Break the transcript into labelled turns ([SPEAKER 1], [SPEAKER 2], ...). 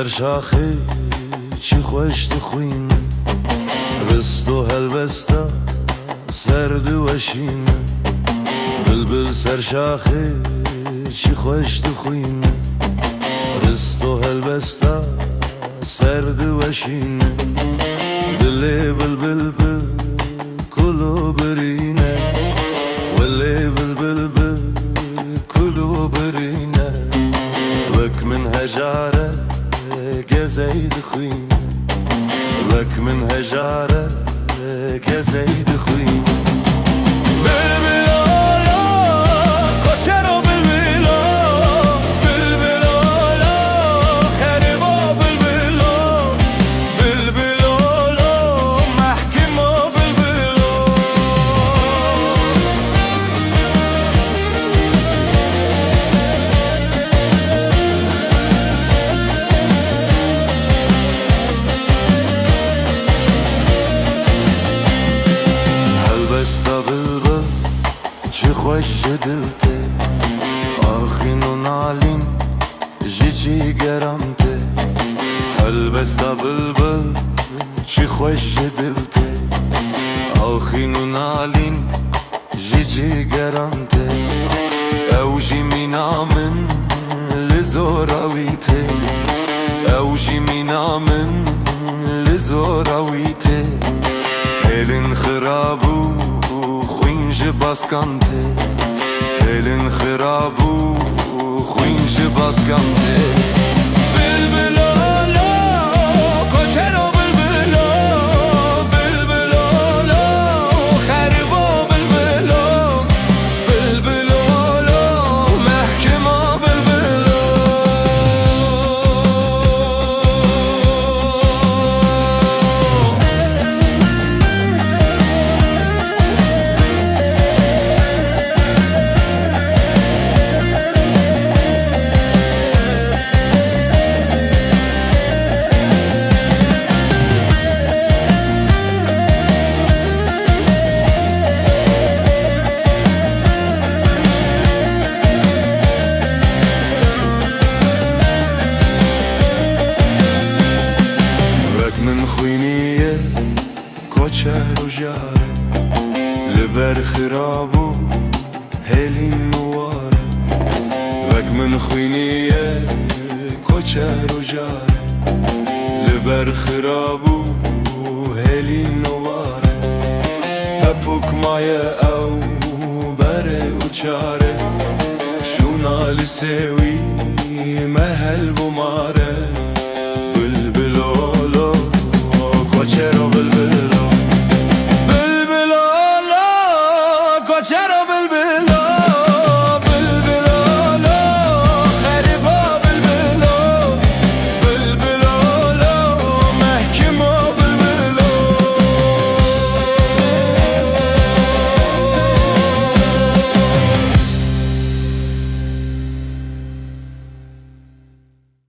[SPEAKER 1] سرشاخه چی خوش دخوینه رست و هلبسته سرد وشینه بلبل سرشاخه چی خوش دخوینه رست و هلبسته سرد وشینه دل بلبل کلو برینه ولی بلبل کلو برینه وک من هجاره زيد خوينا لك من هجارة كزيد خوينا بالبلولا كوشرو بالبلو بالبلولا خربو بالبلو بالبلولا محكمو بالبلو بلبل چی خوش دلته آخین و نالین جی گرانته هلبستا بلبل چی خوش دلته آخین و نالین جی گرانته اوجی مینامن لزوراویته اوجی مینامن لزوراویته هلن خرابو خوینج باسکانته هلن خرابو خوینج باسکانته بلبلولا کوچرو بلبلو بلبلولا خربو بلبلو بلبلولا محکمو بلبلو من خوینیه کوچر و جاره لبر خرابو هلین نواره وک من خوینیه کوچر و جاره لبر خرابو هلین نواره هپوک مایه او بره و چاره شونا لسوی مهل بماره